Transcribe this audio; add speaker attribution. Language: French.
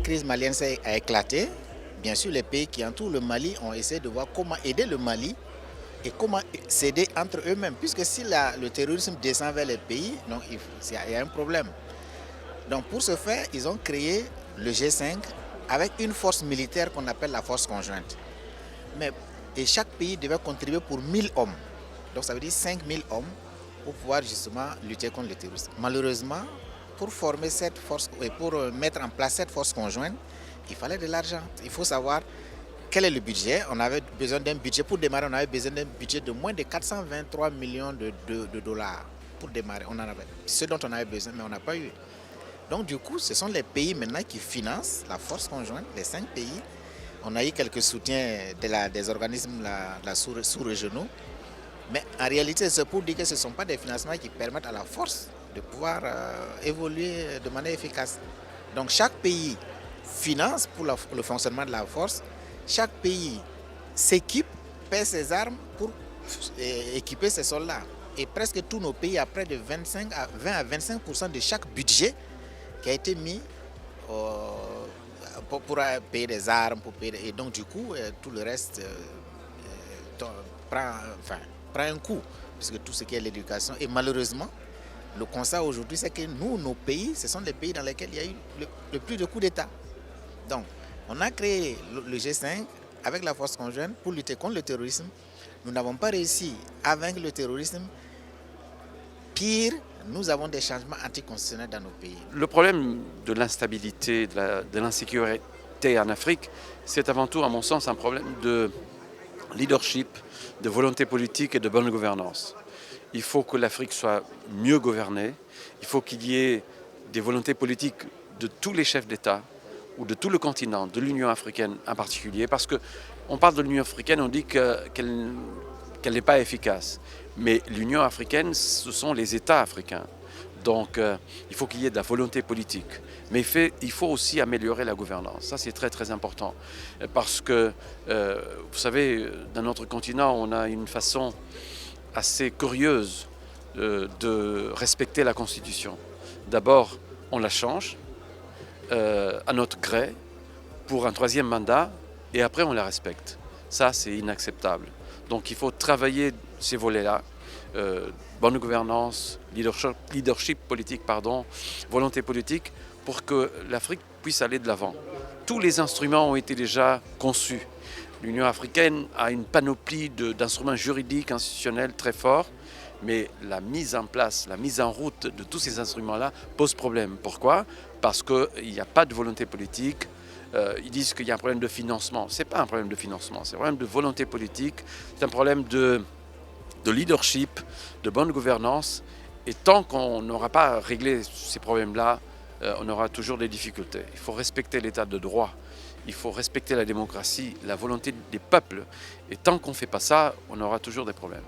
Speaker 1: crise malienne a éclaté, bien sûr, les pays qui entourent le Mali ont essayé de voir comment aider le Mali et comment s'aider entre eux-mêmes. Puisque si le terrorisme descend vers les pays, donc il y a un problème. Donc pour ce faire, ils ont créé le G5 avec une force militaire qu'on appelle la force conjointe. Et chaque pays devait contribuer pour 1000 hommes. Donc ça veut dire 5000 hommes pour pouvoir justement lutter contre le terrorisme. Malheureusement, pour former cette force et pour mettre en place cette force conjointe, il fallait de l'argent. Il faut savoir quel est le budget. On avait besoin d'un budget pour démarrer. On avait besoin d'un budget de moins de 423 millions de dollars pour démarrer. On en avait ce dont on avait besoin, mais on n'a pas eu. Donc du coup, ce sont les pays maintenant qui financent la force conjointe, les 5 pays. On a eu quelques soutiens des organismes sous-régionaux. Mais en réalité, c'est pour dire que ce ne sont pas des financements qui permettent à la force de pouvoir évoluer de manière efficace. Donc chaque pays finance pour le fonctionnement de la force. Chaque pays s'équipe, paie ses armes pour équiper ses soldats. Et presque tous nos pays, à près de 20 à 25% de chaque budget qui a été mis pour payer des armes, et donc du coup, tout le reste prend un coup, puisque tout ce qui est l'éducation. Et malheureusement, le constat aujourd'hui, c'est que nous, nos pays, ce sont les pays dans lesquels il y a eu le plus de coups d'État. Donc, on a créé le G5 avec la force conjointe pour lutter contre le terrorisme. Nous n'avons pas réussi à vaincre le terrorisme. Pire, nous avons des changements anticonstitutionnels dans nos pays.
Speaker 2: Le problème de l'instabilité, de l'insécurité en Afrique, c'est avant tout, à mon sens, un problème de leadership, de volonté politique et de bonne gouvernance. Il faut que l'Afrique soit mieux gouvernée. Il faut qu'il y ait des volontés politiques de tous les chefs d'État ou de tout le continent, de l'Union africaine en particulier, parce qu'on parle de l'Union africaine, on dit qu'elle n'est pas efficace. Mais l'Union africaine, ce sont les États africains. Donc il faut qu'il y ait de la volonté politique. Mais il faut aussi améliorer la gouvernance. Ça, c'est très très important. Parce que, vous savez, dans notre continent, on a une façon assez curieuse de respecter la Constitution. D'abord, on la change à notre gré pour un 3e mandat et après on la respecte. Ça, c'est inacceptable. Donc il faut travailler ces volets-là. Bonne gouvernance, leadership politique, volonté politique, pour que l'Afrique puisse aller de l'avant. Tous les instruments ont été déjà conçus. L'Union africaine a une panoplie d'instruments juridiques, institutionnels très forts, mais la mise en place, la mise en route de tous ces instruments-là pose problème. Pourquoi? Parce qu'il n'y a pas de volonté politique. Ils disent qu'il y a un problème de financement. Ce n'est pas un problème de financement, c'est un problème de volonté politique, c'est un problème de leadership, de bonne gouvernance. Et tant qu'on n'aura pas réglé ces problèmes-là, on aura toujours des difficultés. Il faut respecter l'état de droit, il faut respecter la démocratie, la volonté des peuples. Et tant qu'on ne fait pas ça, on aura toujours des problèmes.